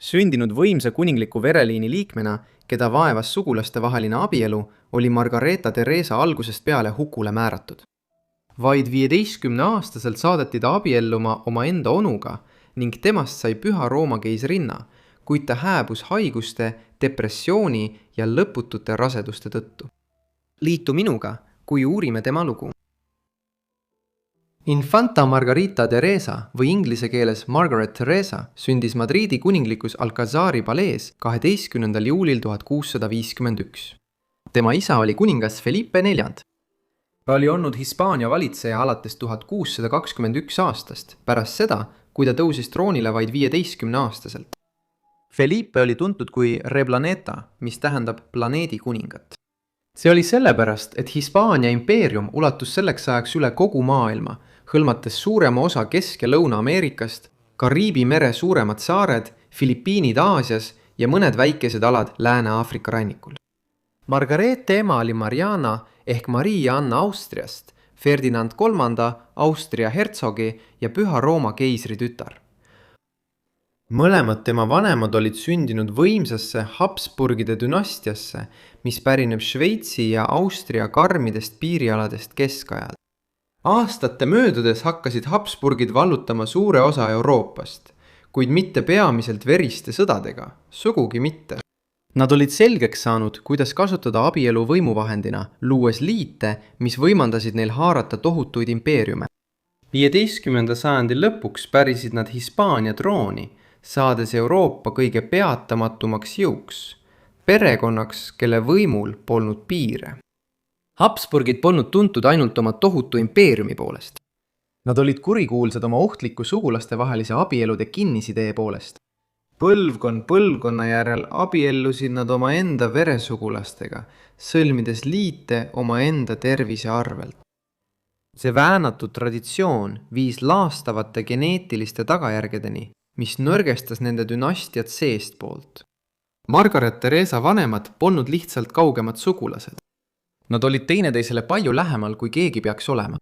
Sündinud võimsa kuningliku vereliini liikmena, keda vaevas sugulastevaheline abielu, oli Margareeta Theresa algusest peale hukule määratud. Vaid 15-aastaselt saadeti ta abielluma omaenda onuga ning temast sai Püha Rooma keisrinna, kuid ta hääbus haiguste, depressiooni ja lõputute raseduste tõttu. Liitu minuga, kui uurime tema lugu. Infanta Margarita Theresa või inglise keeles Margaret Theresa sündis Madridi kuninglikus Alcazari palees 12. juulil 1651. Tema isa oli kuningas Felipe IV. Ta oli olnud Hispaania valitseja alates 1621 aastast, pärast seda, kui ta tõusis troonile vaid 15-aastaselt. Felipe oli tuntud kui Replaneta, mis tähendab planeedi kuningat. See oli sellepärast, et Hispaania impeerium ulatus selleks ajaks üle kogu maailma, hõlmates suurema osa Kesk- ja Lõuna-Ameerikast, Kariibi mere suuremad saared, Filipiinid Aasias ja mõned väikesed alad Lääne-Aafrika rannikul. Margarete ema oli Mariana ehk Maria Anna Austriast, Ferdinand III Austria hertsogi ja Püha Rooma keisri tütar. Mõlemad tema vanemad olid sündinud võimsasse Habsburgide dünastiasse, mis pärineb Šveitsi ja Austria karmidest piirialadest keskajal. Aastate möödudes hakkasid Habsburgid vallutama suure osa Euroopast, kuid mitte peamiselt veriste sõdadega, sugugi mitte. Nad olid selgeks saanud, kuidas kasutada abielu võimuvahendina, luues liite, mis võimandasid neil haarata tohutuid impeeriume. 15. sajandi lõpuks pärisid nad Hispaania trooni, saades Euroopa kõige peatamatumaks jõuks, perekonnaks, kelle võimul polnud piire. Habsburgid polnud tuntud ainult oma tohutu impeeriumi poolest. Nad olid kurikuulsad oma ohtliku sugulastevahelise abielude kinnisidee poolest. Põlvkond põlvkonna järel abiellusid nad omaenda veresugulastega, sõlmides liite omaenda tervise arvelt. See väänatud traditsioon viis laastavate geneetiliste tagajärgedeni, mis nõrgestas nende dünastiat seestpoolt. Margaret Theresa vanemad polnud lihtsalt kaugemad sugulased. Nad olid teineteisele palju lähemal, kui keegi peaks olema.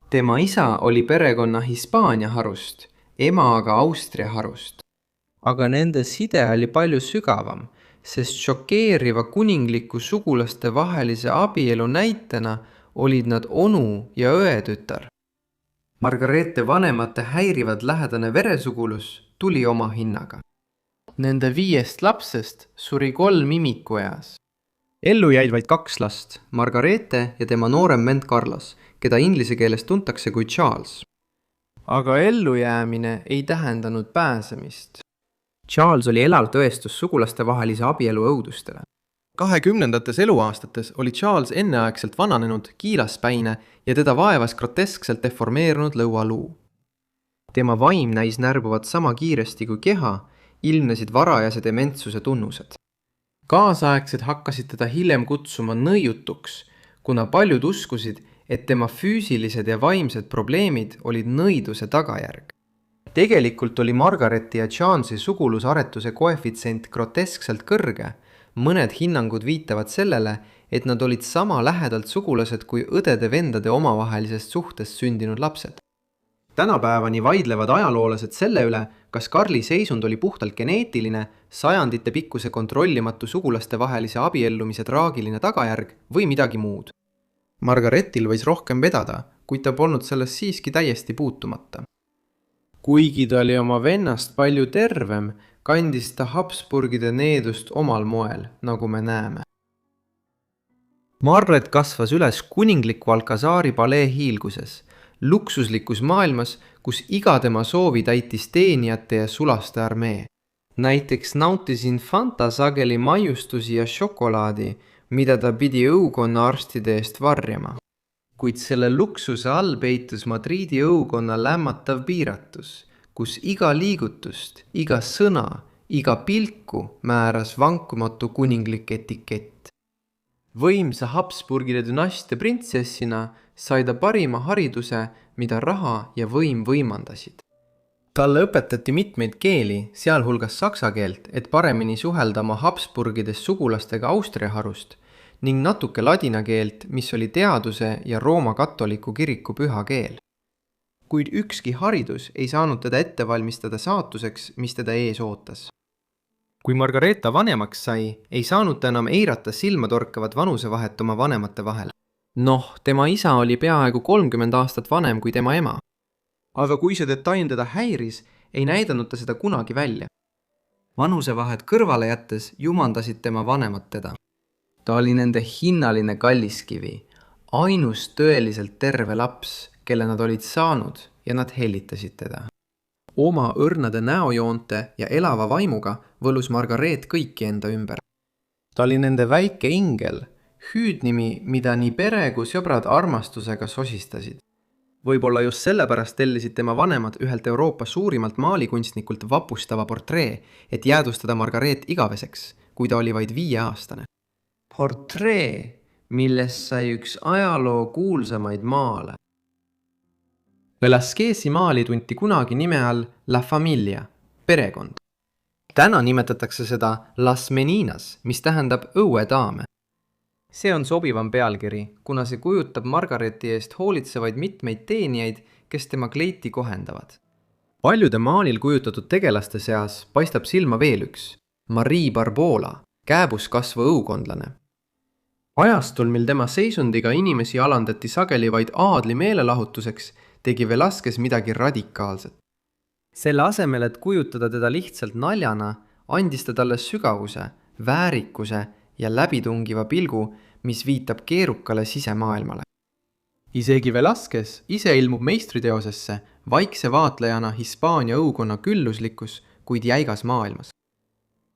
Tema isa oli perekonna Hispaania harust, ema aga Austria harust. Aga nende side oli palju sügavam, sest šokeeriva kuningliku sugulaste vahelise abielu näitena olid nad onu ja õetütar. Margarete vanemate häirivad lähedane veresugulus tuli oma hinnaga. Nende 5 lapsest suri 3 imikueas. Ellu jäid vaid 2 last, Margarete ja tema noorem vend Carlos, keda inglise keeles tuntakse kui Charles. Aga ellujäämine ei tähendanud pääsemist. Charles oli elav tõestus sugulastevahelise abielu õudustele. 20. eluaastates oli Charles enneaegselt vananenud, kiilaspäine ja teda vaevas groteskselt deformeerunud lõualuu. Tema vaim näis närbuvat sama kiiresti kui keha, ilmnesid varajase dementsuse tunnused. Kaasaegsed hakkasid teda hiljem kutsuma nõiutuks, kuna paljud uskusid, et tema füüsilised ja vaimsed probleemid olid nõiduse tagajärg. Tegelikult oli Margareti ja Charlesi sugulusaretuse koefitsient groteskselt kõrge. Mõned hinnangud viitavad sellele, et nad olid sama lähedalt sugulased kui õdede-vendade omavahelisest suhtest sündinud lapsed. Tänapäevani vaidlevad ajaloolased selle üle, kas Karli seisund oli puhtalt geneetiline, sajandite pikkuse kontrollimatu sugulastevahelise abiellumise traagiline tagajärg või midagi muud. Margaretil võis rohkem vedada, kuid ta polnud sellest siiski täiesti puutumata. Kuigi ta oli oma vennast palju tervem, kandis ta Habsburgide needust omal moel, nagu me näeme. Margaret kasvas üles kuningliku Alcazari palee hiilguses, luksuslikus maailmas, kus iga tema soovi täitis teenijate ja sulaste armee. Näiteks nautis infanta sageli maiustusi ja šokolaadi, mida ta pidi õukonna arstide eest varjama. Kuid selle luksuse all peitus Madridi õukonna lämmatav piiratus, kus iga liigutust, iga sõna, iga pilku määras vankumatu kuninglik etikett. Võimsa Habsburgide dünastia printsessina sai ta parima hariduse, mida raha ja võim võimandasid. Talle õpetati mitmeid keeli, sealhulgas saksa keelt, et paremini suhelda oma Habsburgides sugulastega Austria harust, ning natuke ladina keelt, mis oli teaduse ja Rooma katoliku kiriku püha keel. Kuid ükski haridus ei saanud teda ette valmistada saatuseks, mis teda ees ootas. kui Margareeta vanemaks sai, ei saanud ta enam eirata silmatorkavat vanusevahet oma vanemate vahel. Tema isa oli peaaegu 30 aastat vanem kui tema ema. Aga kui see detail teda häiris, ei näidanud ta seda kunagi välja. Vanusevahed kõrvale jättes jumandasid tema vanemad teda. Ta oli nende hinnaline kalliskivi, ainus tõeliselt terve laps, kelle nad olid saanud ja nad hellitasid teda. Oma õrnade näojoonte ja elava vaimuga võlus Margareet kõiki enda ümber. Ta oli nende väike ingel, hüüdnimi, mida nii pere kui sõbrad armastusega sosistasid. Võib-olla just sellepärast tellisid tema vanemad ühelt Euroopa suurimalt maalikunstnikult vapustava portree, et jäädvustada Margareet igaveseks, kui ta oli vaid 5-aastane. Portree, millest sai üks ajaloo kuulsamaid maale. Velasquezi maali tunti kunagi nime all La Familia, perekond. Täna nimetatakse seda Las Meninas, mis tähendab õuedaame. See on sobivam pealkiri, kuna see kujutab Margareeti eest hoolitsevaid mitmeid teenijaid, kes tema kleiti kohendavad. Paljude maalil kujutatud tegelaste seas paistab silma veel üks, Marie Barbola, kääbus kasvu õukondlane. Ajastul, mil tema seisundiga inimesi alandati sageli vaid aadli meelelahutuseks, tegi Velasquez midagi radikaalset. Selle asemel, et kujutada teda lihtsalt naljana, andis ta talle sügavuse, väärikuse ja läbitungiva pilgu, mis viitab keerukale sisemaailmale. Isegi Velasquez ise ilmub meistriteosesse vaikse vaatlejana Hispaania õukonna külluslikus, kuid jäigas maailmas.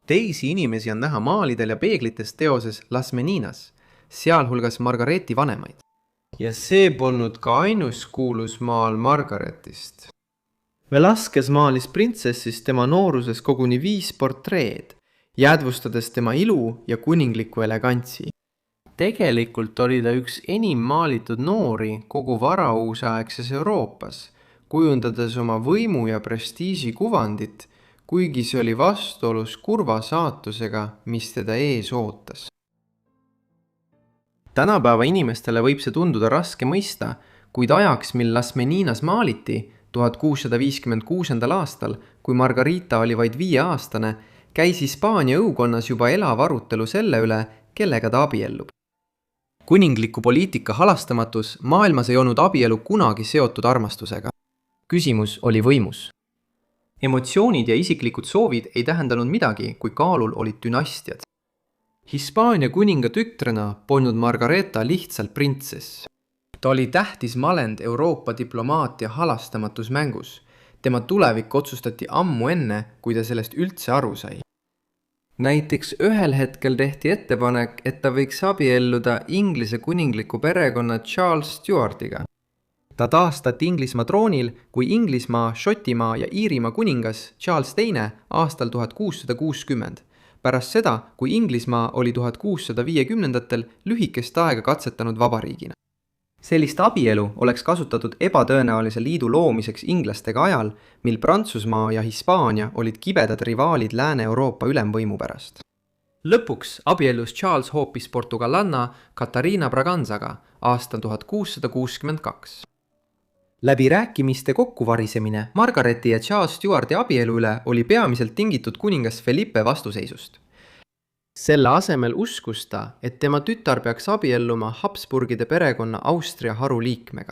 Teisi inimesi on näha maalidel ja peeglites teoses Las Meninas, sealhulgas Margareeti vanemaid. Ja see polnud ka ainus kuulus maal Margaretist. Velasquez maalis printsessist tema nooruses koguni 5 portreed, jäädvustades tema ilu ja kuninglikku elegantsi. Tegelikult oli ta üks enim maalitud noori kogu varauusaegses Euroopas, kujundades oma võimu ja prestiisi kuvandit, kuigi see oli vastuolus kurva saatusega, mis teda ees ootas. Tänapäeva inimestele võib see tunduda raske mõista, kuid ajaks, mil Las Meninas maaliti 1656. aastal, kui Margarita oli vaid 5-aastane, käis Hispaania õukonnas juba elav arutelu selle üle, kellega ta abiellub. Kuningliku poliitika halastamatus maailmas ei olnud abielu kunagi seotud armastusega. Küsimus oli võimus. Emotsioonid ja isiklikud soovid ei tähendanud midagi, kui kaalul olid dünastiad. Hispaania kuninga tütrena polnud Margareta lihtsalt printsess. Ta oli tähtis malend Euroopa diplomaatia halastamatus mängus. Tema tulevik otsustati ammu enne, kui ta sellest üldse aru sai. Näiteks ühel hetkel tehti ettepanek, et ta võiks abielluda Inglise kuningliku perekonna Charles Stuartiga. Ta taastati Inglismaa troonil kui Inglismaa, Šotimaa ja Iirimaa kuningas Charles II aastal 1660, pärast seda, kui Inglismaa oli 1650-ndatel lühikest aega katsetanud vabariigina. Sellist abielu oleks kasutatud ebatõenäolise liidu loomiseks inglastega ajal, mil Prantsusmaa ja Hispaania olid kibedad rivaalid Lääne-Euroopa ülemvõimu pärast. Lõpuks abiellus Charles hoopis portugalanna Catarina Braganzaga aastal 1662. Läbi rääkimiste kokkuvarisemine Margareti ja Charles Stuarti abielu üle oli peamiselt tingitud kuningas Felipe vastuseisust. Selle asemel uskus ta, et tema tütar peaks abielluma Habsburgide perekonna Austria haru liikmega.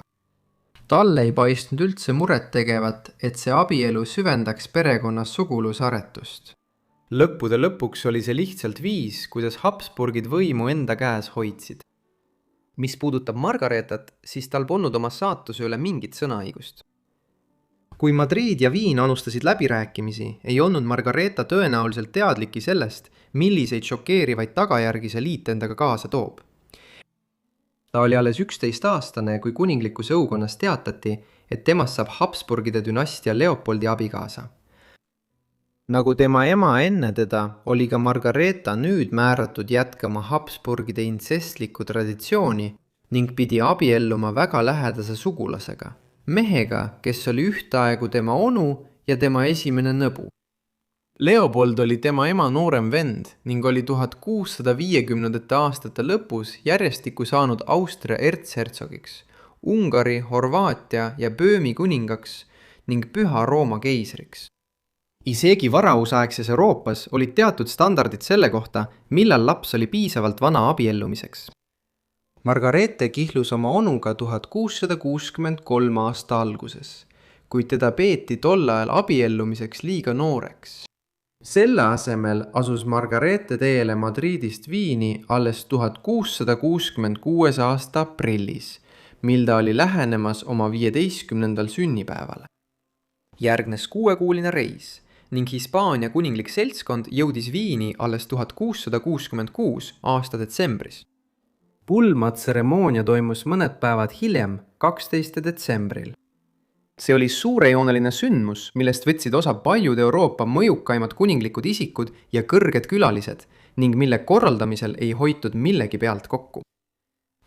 Talle ei paistnud üldse muret tegevat, et see abielu süvendaks perekonna sugulusaretust. Lõppude lõpuks oli see lihtsalt viis, kuidas Habsburgid võimu enda käes hoidsid. Mis puudutab Margaretat, siis tal polnud oma saatuse üle mingit sõnaõigust. Kui Madrid ja Viin alustasid läbirääkimisi, ei olnud Margareta tõenäoliselt teadliki sellest, milliseid šokeerivaid tagajärgi see liit endaga kaasa toob. Ta oli alles 11-aastane, kui kuninglikus õukonnas teatati, et temast saab Habsburgide dünastia Leopoldi abikaasa. Nagu tema ema enne teda, oli ka Margareta nüüd määratud jätkama Habsburgide intsestlikku traditsiooni ning pidi abielluma väga lähedase sugulasega, mehega, kes oli ühtaegu tema onu ja tema esimene nõbu. Leopold oli tema ema noorem vend ning oli 1650. aastate lõpus järjestikku saanud Austria ertshertsogiks, Ungari, Horvaatia ja Böömi kuningaks ning Püha Rooma keisriks. Isegi varausaegses Euroopas olid teatud standardid selle kohta, millal laps oli piisavalt vana abiellumiseks. Margareete kihlus oma onuga 1663 aasta alguses, kuid teda peeti tol ajal abiellumiseks liiga nooreks. Selle asemel asus Margareete teele Madridist Viini alles 1666 aasta aprillis, mil ta oli lähenemas oma 15. sünnipäevale. Järgnes 6-kuuline reis ning Hispaania kuninglik seltskond jõudis Viini alles 1666 aasta detsembris. Pulmatseremoonia toimus mõned päevad hiljem, 12. detsembril. See oli suurejooneline sündmus, millest võtsid osa paljud Euroopa mõjukaimad kuninglikud isikud ja kõrged külalised ning mille korraldamisel ei hoitud millegi pealt kokku.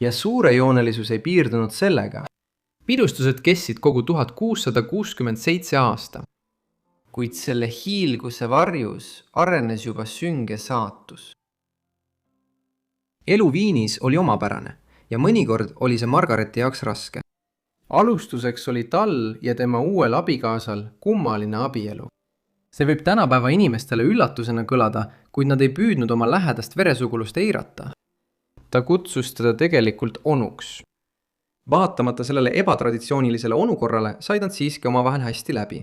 Ja suurejoonelisus ei piirdunud sellega. Pidustused kestsid kogu 1667 aasta. Kuid selle hiilguse varjus arenes juba sünge saatus. Elu Viinis oli omapärane ja mõnikord oli see Margareti jaoks raske. Alustuseks oli tal ja tema uuel abikaasal kummaline abielu. See võib tänapäeva inimestele üllatusena kõlada, kuid nad ei püüdnud oma lähedast veresugulust eirata. Ta kutsus teda tegelikult onuks. Vaatamata sellele ebatraditsioonilisele onukorrale said nad siiski omavahel hästi läbi.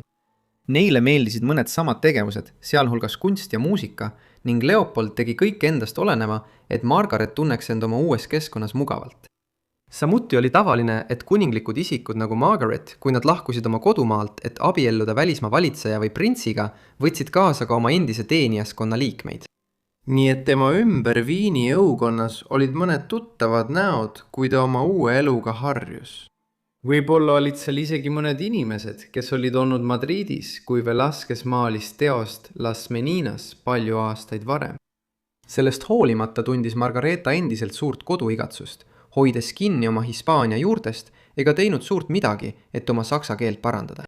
Neile meeldisid mõned samad tegevused, sealhulgas kunst ja muusika, ning Leopold tegi kõik endast oleneva, et Margaret tunneks end oma uues keskkonnas mugavalt. Samuti oli tavaline, et kuninglikud isikud nagu Margaret, kui nad lahkusid oma kodumaalt, et abielluda välismaa valitseja või printsiga, võtsid kaasa ka oma endise teenijaskonna liikmeid. Nii et tema ümber Viini õukonnas olid mõned tuttavad näod, kui ta oma uue eluga harjus. Võib-olla olid seal isegi mõned inimesed, kes olid olnud Madridis, kui Velázquez maalis teost Las Meninas palju aastaid varem. Sellest hoolimata tundis Margareta endiselt suurt koduigatsust, hoides kinni oma Hispaania juurtest ega teinud suurt midagi, et oma saksa keelt parandada.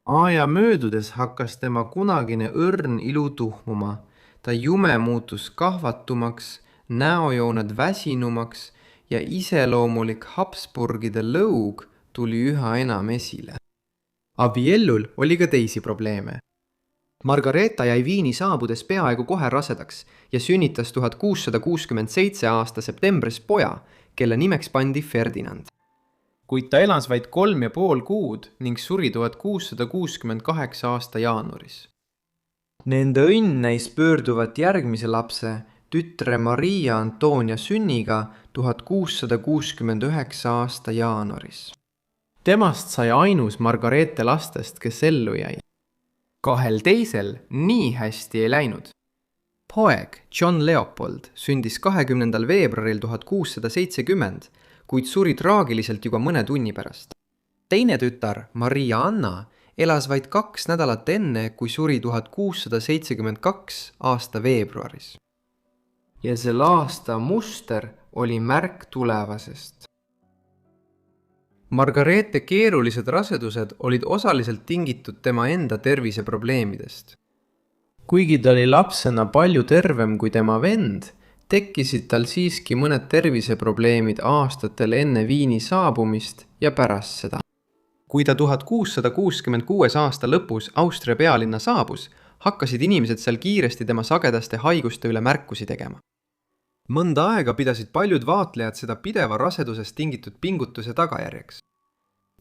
Aja möödudes hakkas tema kunagine õrn ilu tuhmuma. Ta jume muutus kahvatumaks, näojooned väsinumaks ja iseloomulik Habsburgide lõug tuli üha enam esile. Abiellul oli ka teisi probleeme. Margareta jäi Viini saabudes peaaegu kohe rasedaks ja sünnitas 1667 aasta septembris poja, kelle nimeks pandi Ferdinand. Kuid ta elas vaid 3,5 kuud ning suri 1668 aasta jaanuaris. Nende õnn näis pöörduvat järgmise lapse, tütre Maria Antonia sünniga 1669 aasta jaanuaris. Temast sai ainus Margarete lastest, kes ellu jäi. 2 teisel nii hästi ei läinud. Poeg John Leopold sündis 20. veebruaril 1670, kuid suri traagiliselt juba mõne tunni pärast. Teine tütar, Maria Anna, elas vaid 2 nädalat enne, kui suri 1672 aasta veebruaris. Ja selle aasta muster oli märk tulevasest. Margarete keerulised rasedused olid osaliselt tingitud tema enda terviseprobleemidest. Kuigi ta oli lapsena palju tervem kui tema vend, tekkisid tal siiski mõned terviseprobleemid aastatel enne Viini saabumist ja pärast seda. Kui ta 1666 aasta lõpus Austria pealinna saabus, hakkasid inimesed seal kiiresti tema sagedaste haiguste üle märkusi tegema. Mõnda aega pidasid paljud vaatlejad seda pideva rasedusest tingitud pingutuse tagajärjeks.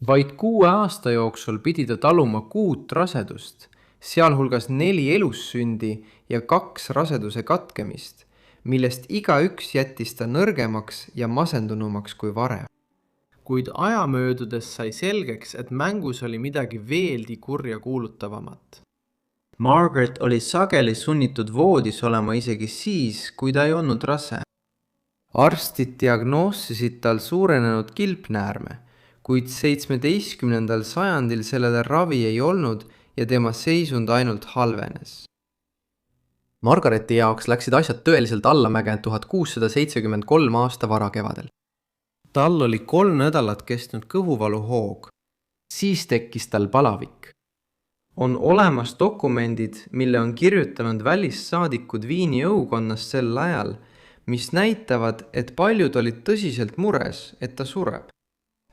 Vaid 6 aasta jooksul pidi ta taluma 6 rasedust, sealhulgas 4 elussündi ja 2 raseduse katkemist, millest igaüks jättis ta nõrgemaks ja masendunumaks kui varem. Kuid aja möödudes sai selgeks, et mängus oli midagi veelgi kurja kuulutavamat. Margaret oli sageli sunnitud voodis olema isegi siis, kui ta ei olnud rase. Arstid diagnoosisid tal suurenenud kilpnäärme, kuid 17. sajandil sellele ravi ei olnud ja tema seisund ainult halvenes. Margareti jaoks läksid asjad tõeliselt allamäge 1673 aasta varakevadel. Tal oli 3 nädalat kestnud kõhuvaluhoog. Siis tekkis tal palavik. On olemas dokumendid, mille on kirjutanud välissaadikud Viini õukonnas sel ajal, mis näitavad, et paljud olid tõsiselt mures, et ta sureb.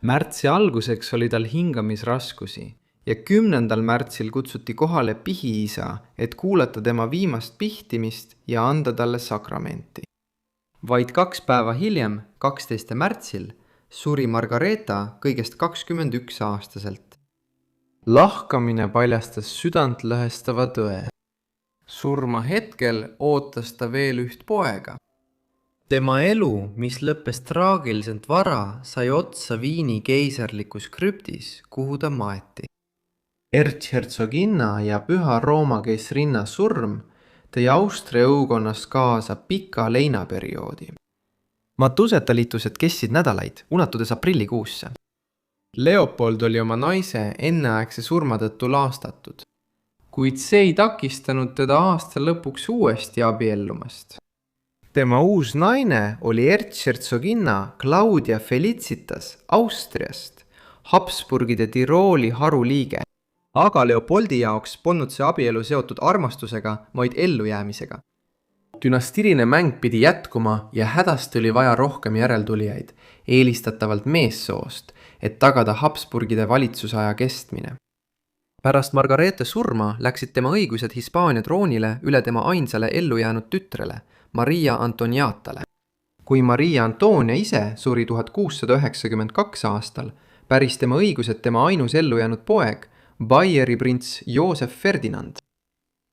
Märtsi alguseks oli tal hingamisraskusi ja 10. märtsil kutsuti kohale pihiisa, et kuulata tema viimast pihtimist ja anda talle sakramenti. Vaid 2 päeva hiljem, 12. märtsil, suri Margareeta kõigest 21-aastaselt. Lahkamine paljastas südantlõhestava tõe. Surma hetkel ootas ta veel üht poega. Tema elu, mis lõppes traagiliselt vara, sai otsa Viini keisarlikus krüptis, kuhu ta maeti. Erzherzoginna ja Püha Rooma keisrinna surm tõi Austria õukonnast kaasa pika leinaperioodi. Matusetalitused kestsid nädalaid, ulatudes aprillikuusse. Leopold oli oma naise enneaegse surma tõttu laastatud, kuid see ei takistanud teda aasta lõpuks uuesti abiellumast. Tema uus naine oli erzherzoginna Claudia Felicitas Austriast, Habsburgide Tirooli haruliige. Aga Leopoldi jaoks polnud see abielu seotud armastusega, vaid ellujäämisega. Dünastiline mäng pidi jätkuma ja hädasti oli vaja rohkem järeltulijaid, eelistatavalt meessoost, et tagada Habsburgide valitsusaja kestmine. Pärast Margareete surma läksid tema õigused Hispaania troonile üle tema ainsale ellujäänud tütrele, Maria Antoniatale. Kui Maria Antonia ise suri 1692 aastal, päris tema õigused tema ainus ellujäänud poeg, Baieri prints Joosef Ferdinand.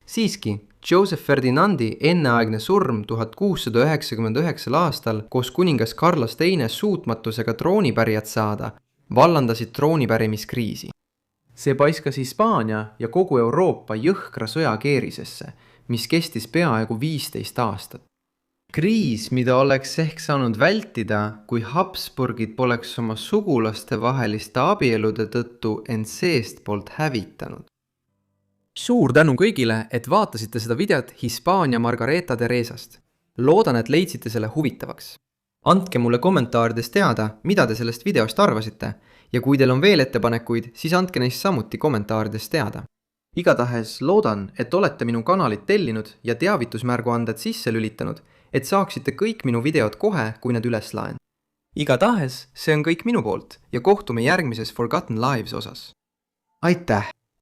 Siiski, Joseph Ferdinandi enneaegne surm 1699 aastal koos kuningas Carlos II suutmatusega troonipärijat saada vallandasid troonipärimiskriisi. See paiskas Hispaania ja kogu Euroopa jõhkra sõja keerisesse, mis kestis peaaegu 15 aastat. Kriis, mida oleks ehk saanud vältida, kui Habsburgid poleks oma sugulaste vaheliste abielude tõttu end seestpoolt hävitanud. Suur tänu kõigile, et vaatasite seda videot Hispaania Margareeta Teresast. Loodan, et leidsite selle huvitavaks. Andke mulle kommentaarides teada, mida te sellest videost arvasite, ja kui teil on veel ettepanekuid, siis andke neist samuti kommentaarides teada. Igatahes loodan, et olete minu kanalit tellinud ja teavitusmärguanded sisse lülitanud, et saaksite kõik minu videod kohe, kui need üles laen. Igatahes, see on kõik minu poolt ja kohtume järgmises Forgotten Lives osas. Aitäh!